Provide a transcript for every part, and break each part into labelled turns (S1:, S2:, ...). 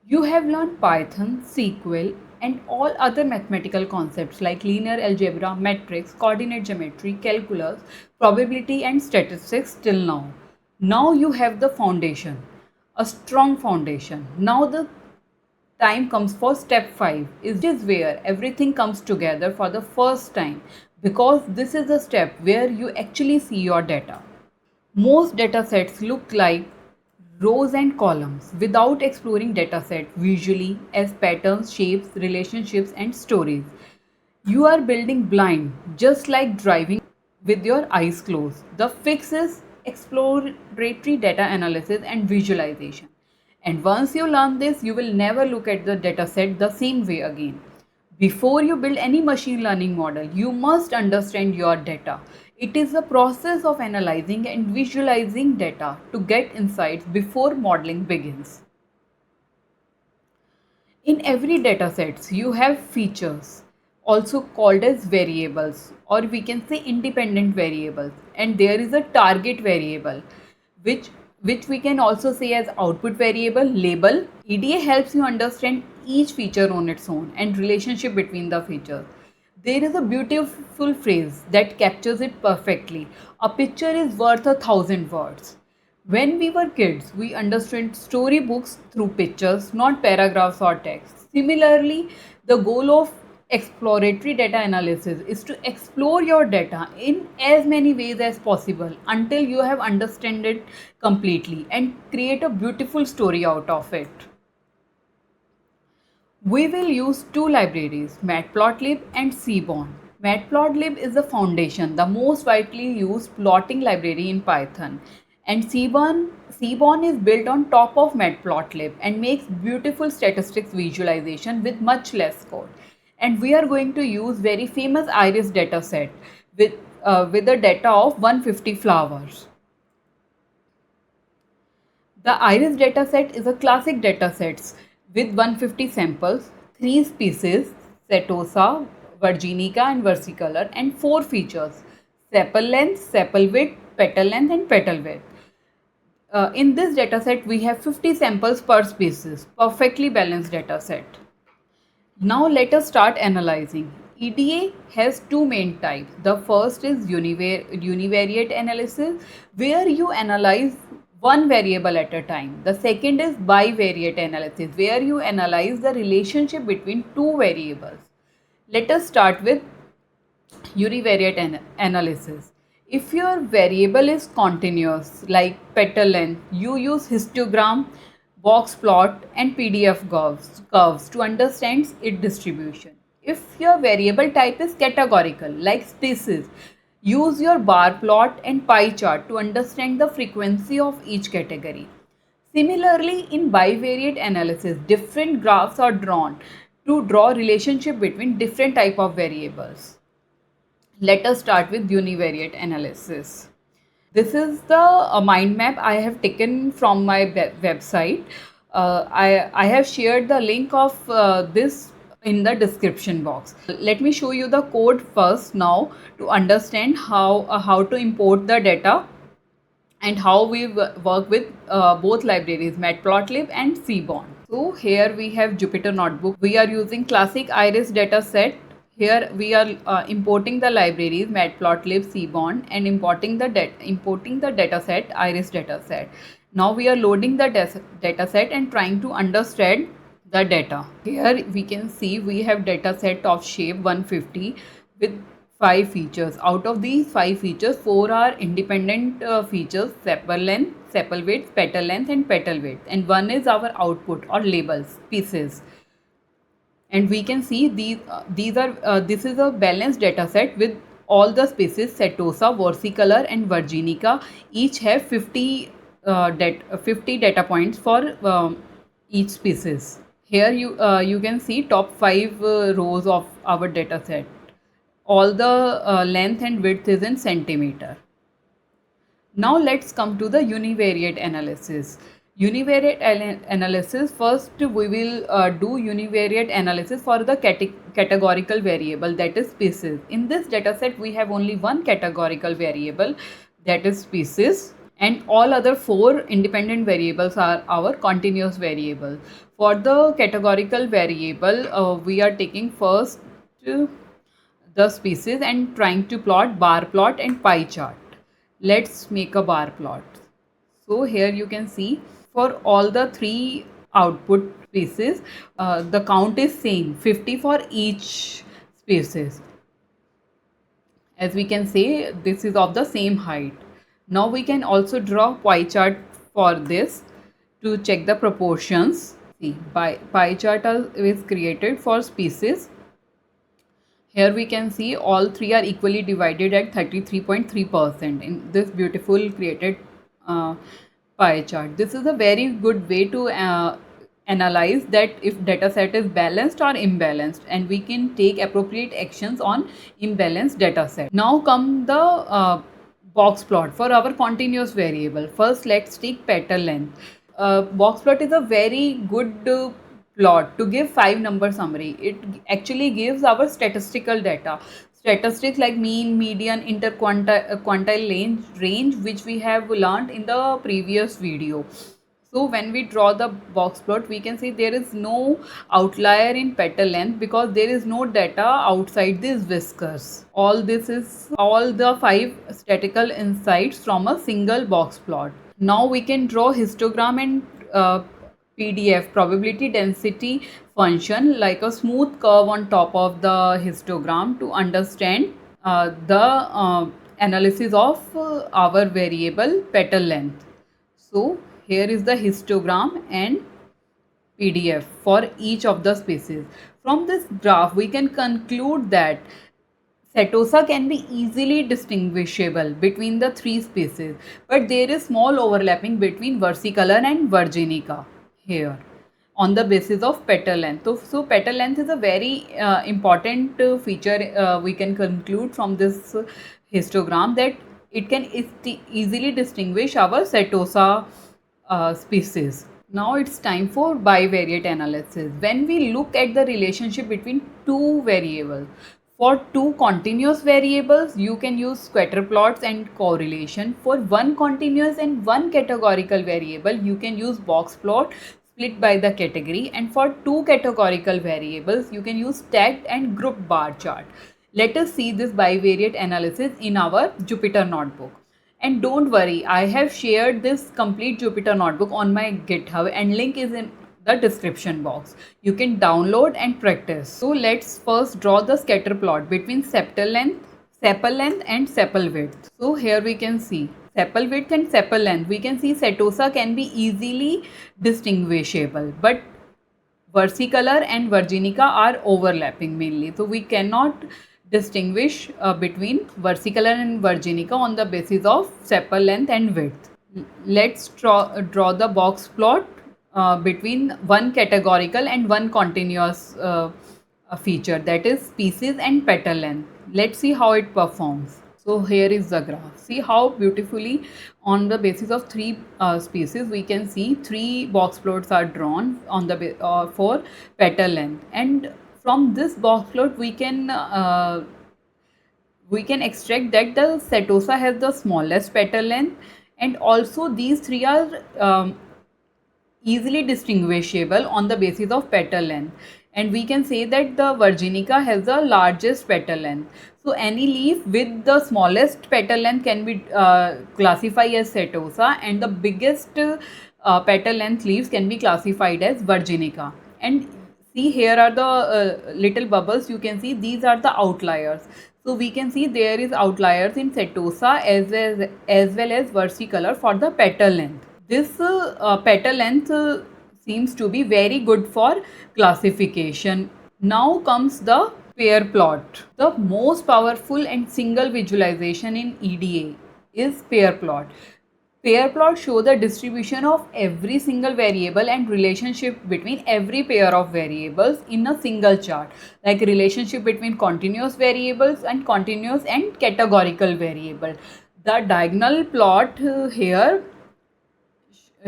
S1: You have learned Python, SQL, and all other mathematical concepts like linear algebra, matrix, coordinate geometry, calculus, probability, and statistics till now. Now you have the foundation, a strong foundation. Now the time comes for step 5 is where everything comes together for the first time, because this is the step where you actually see your data. Most datasets look like rows and columns without exploring dataset visually as patterns, shapes, relationships, and stories. You are building blind, just like driving with your eyes closed. The fix is exploratory data analysis and visualization. And once you learn this, you will never look at the dataset the same way again. Before you build any machine learning model, you must understand your data. It is a process of analyzing and visualizing data to get insights before modeling begins. In every dataset, you have features, also called as variables, or we can say independent variables, and there is a target variable, which which we can also say as output variable label. EDA helps you understand each feature on its own and relationship between the features. There is a beautiful phrase that captures it perfectly. A picture is worth 1,000 words. When we were kids, we understood storybooks through pictures, not paragraphs or text. Similarly, the goal of exploratory data analysis is to explore your data in as many ways as possible until you have understood it completely and create a beautiful story out of it. We will use two libraries, Matplotlib and Seaborn. Matplotlib is the foundation, the most widely used plotting library in Python. And Seaborn is built on top of Matplotlib and makes beautiful statistics visualization with much less code. And we are going to use very famous Iris dataset with a data of 150 flowers. The IRIS dataset is a classic dataset with 150 samples, 3 species, Setosa, Virginica and versicolor, and 4 features, sepal length, sepal width, petal length and petal width. In this dataset, we have 50 samples per species, perfectly balanced dataset. Now let us start analyzing. EDA has two main types. The first is univariate analysis, where you analyze one variable at a time. The second is bivariate analysis, where you analyze the relationship between two variables. Let us start with univariate analysis. If your variable is continuous, like petal length, you use histogram, box plot, and PDF curves to understand its distribution. If your variable type is categorical, like species, use your bar plot and pie chart to understand the frequency of each category. Similarly, in bivariate analysis, different graphs are drawn to draw relationship between different type of variables. Let us start with univariate analysis. This is the mind map I have taken from my website. I have shared the link of this in the description box. Let me show you the code first now to understand how to import the data and how we work with both libraries, Matplotlib and Seaborn. So here we have Jupyter Notebook. We are using classic Iris dataset. Here we are importing the libraries Matplotlib, Seaborn, and importing the dataset Iris dataset. Now we are loading the dataset and trying to understand the data. Here we can see we have dataset of shape 150 with 5 features. Out of these 5 features, 4 are independent features, sepal length, sepal width, petal length and petal width, and one is our output or labels, pieces. And we can see this is a balanced data set with all the species Setosa, versicolor and Virginica each have 50 data points for each species. Here you can see top 5 rows of our data set. All the length and width is in centimeter. Now let's come to the univariate analysis. Univariate analysis, first we will do univariate analysis for the categorical variable, that is species. In this dataset we have only one categorical variable, that is species, and all other four independent variables are our continuous variables. For the categorical variable, we are taking first uh, the species and trying to plot bar plot and pie chart. Let's make a bar plot. So here you can see for all the three output species, the count is same 50 for each species. As we can say, this is of the same height. Now we can also draw pie chart for this to check the proportions. See, pie chart is created for species. Here we can see all three are equally divided at 33.3% in this beautiful created pie chart. This is a very good way to analyze that if data set is balanced or imbalanced, and we can take appropriate actions on imbalanced data set. Now come the box plot for our continuous variable. First, let's take petal length. Box plot is a very good plot to give 5 number summary. It actually gives our statistical data. Statistics like mean, median, interquartile range, which we have learned in the previous video. So when we draw the box plot, we can see there is no outlier in petal length because there is no data outside these whiskers. All this is all the 5 statistical insights from a single box plot. Now we can draw histogram and PDF, probability density function, like a smooth curve on top of the histogram to understand the analysis of our variable petal length. So here is the histogram and PDF for each of the species. From this graph, we can conclude that Setosa can be easily distinguishable between the three species, but there is small overlapping between versicolor and virginica here on the basis of petal length. So petal length is a very important feature we can conclude from this histogram, that it can easily distinguish our Setosa species. Now it's time for bivariate analysis. When we look at the relationship between two variables, for two continuous variables, you can use scatter plots and correlation. For one continuous and one categorical variable, you can use box plot split by the category. And for two categorical variables, you can use stacked and group bar chart. Let us see this bivariate analysis in our Jupyter notebook. And don't worry, I have shared this complete Jupyter notebook on my GitHub, and link is in the description box. You can download and practice. So let's first draw the scatter plot between sepal length and sepal width. So here we can see sepal width and sepal length. We can see Setosa can be easily distinguishable, but versicolor and virginica are overlapping mainly. So we cannot distinguish between versicolor and virginica on the basis of sepal length and width. Let's draw the box plot between one categorical and one continuous feature, that is species and petal length. Let's see how it performs. So here is the graph. See how beautifully on the basis of three species we can see three box plots are drawn on the for petal length, and from this box plot we can extract that the Setosa has the smallest petal length, and also these three are easily distinguishable on the basis of petal length, and we can say that the virginica has the largest petal length. So any leaf with the smallest petal length can be classified as Setosa, and the biggest petal length leaves can be classified as virginica. And see, here are the little bubbles. You can see these are the outliers. So we can see there is outliers in Setosa as well as versicolor for the petal length. This petal length seems to be very good for classification. Now comes the pair plot. The most powerful and single visualization in EDA is pair plot. Pair plots show the distribution of every single variable and relationship between every pair of variables in a single chart, like relationship between continuous variables and continuous and categorical variable. The diagonal plot here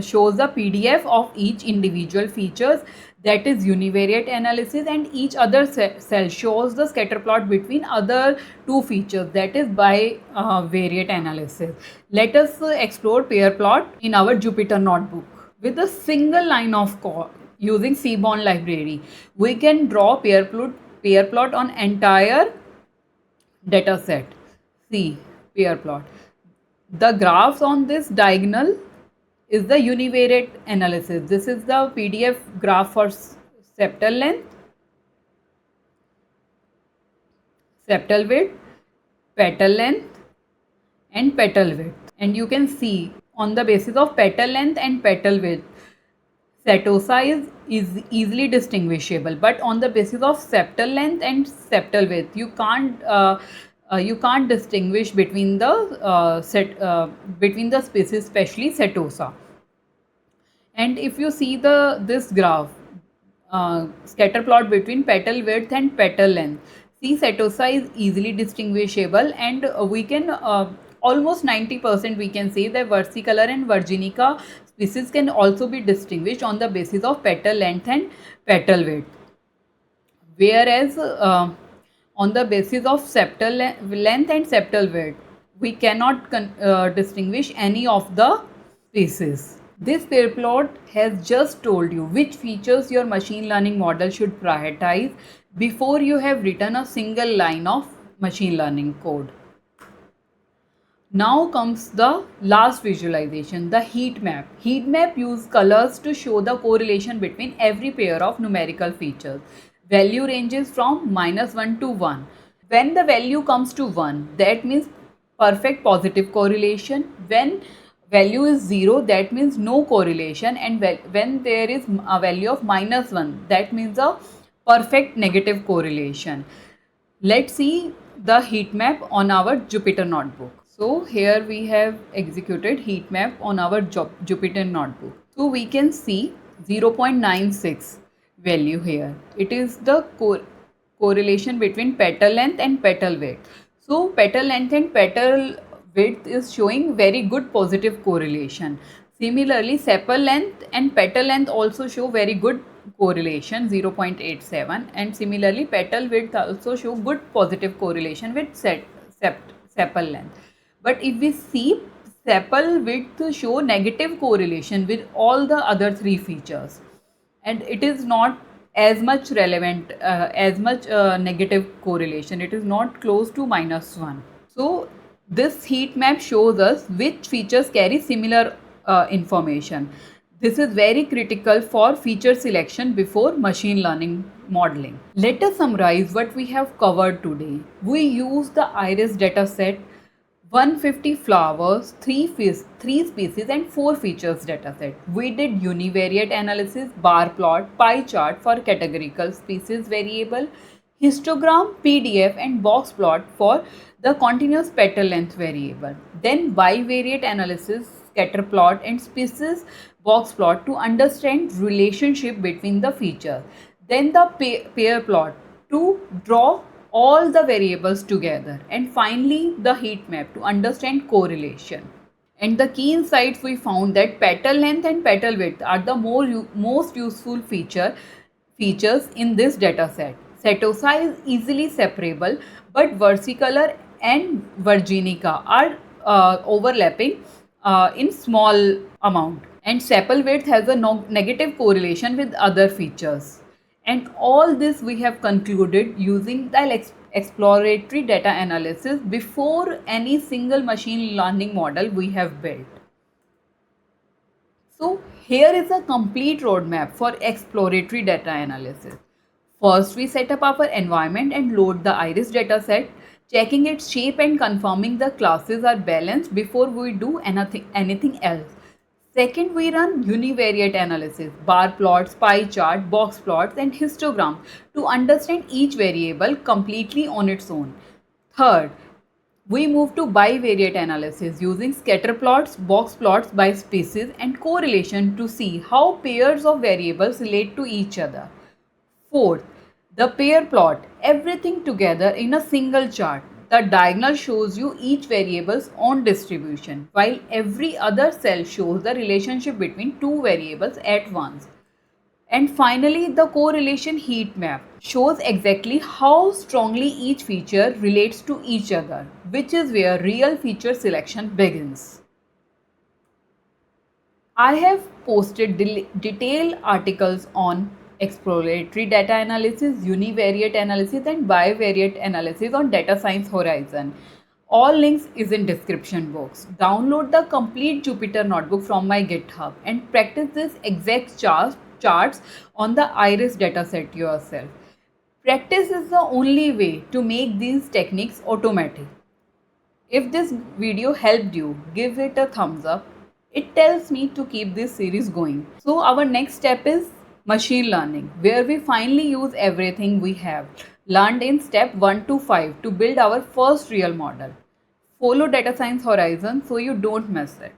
S1: shows the PDF of each individual features, that is univariate analysis, and each other cell shows the scatter plot between other two features, that is bivariate analysis. Let us explore pair plot in our Jupyter notebook. With a single line of code using Seaborn library, we can draw pair plot on entire data set. See, pair plot. The graphs on this diagonal is the univariate analysis. This is the PDF graph for septal length, septal width, petal length, and petal width. And you can see on the basis of petal length and petal width, setosa is easily distinguishable, but on the basis of septal length and septal width, you can't distinguish between the species, especially setosa. And if you see this graph, scatter plot between petal width and petal length, see setosa is easily distinguishable, and we can almost 90% we can say that versicolor and virginica species can also be distinguished on the basis of petal length and petal width. Whereas on the basis of septal length and septal width, we cannot distinguish any of the species. This pair plot has just told you which features your machine learning model should prioritize before you have written a single line of machine learning code. Now comes the last visualization, the heat map. Heat map use colors to show the correlation between every pair of numerical features. Value ranges from -1 to 1. When the value comes to 1, that means perfect positive correlation. When value is 0, that means no correlation. And when there is a value of -1, that means a perfect negative correlation. Let's see the heat map on our Jupyter notebook. So here we have executed heat map on our Jupyter notebook. So we can see 0.96 value here. It is the correlation between petal length and petal width. So petal length and petal width is showing very good positive correlation. Similarly, sepal length and petal length also show very good correlation, 0.87, and similarly petal width also show good positive correlation with sepal length. But if we see, sepal width show negative correlation with all the other three features, and it is not as much relevant, as much negative correlation. It is not close to -1. So this heat map shows us which features carry similar information. This is very critical for feature selection before machine learning modeling. Let us summarize what we have covered today. We use the IRIS dataset, 150 flowers, 3 species and 4 features dataset. We did univariate analysis, bar plot, pie chart for categorical species variable, histogram, PDF and box plot for the continuous petal length variable. Then bivariate analysis, scatter plot and species box plot to understand relationship between the features. Then the pair plot to draw all the variables together, and finally the heat map to understand correlation. And the key insights, we found that petal length and petal width are the most useful features in this data set. Setosa is easily separable, but versicolor and virginica are overlapping in small amount, and sepal width has a negative correlation with other features. And all this we have concluded using the exploratory data analysis before any single machine learning model we have built. So here is a complete roadmap for exploratory data analysis. First, we set up our environment and load the IRIS dataset, checking its shape and confirming the classes are balanced before we do anything else. Second, we run univariate analysis, bar plots, pie chart, box plots and histograms to understand each variable completely on its own. Third, we move to bivariate analysis using scatter plots, box plots by species and correlation to see how pairs of variables relate to each other. Fourth, the pair plot everything together in a single chart. The diagonal shows you each variable's own distribution, while every other cell shows the relationship between two variables at once. And finally, the correlation heat map shows exactly how strongly each feature relates to each other, which is where real feature selection begins. I have posted detailed articles on exploratory data analysis, univariate analysis and bivariate analysis on Data Science Horizon. All links is in description box. Download the complete Jupyter notebook from my GitHub and practice this exact charts on the Iris dataset yourself. Practice is the only way to make these techniques automatic. If this video helped you, give it a thumbs up. It tells me to keep this series going. So our next step is machine learning, where we finally use everything we have learned in step 1 to 5 to build our first real model. Follow Data Science Horizon so you don't miss it.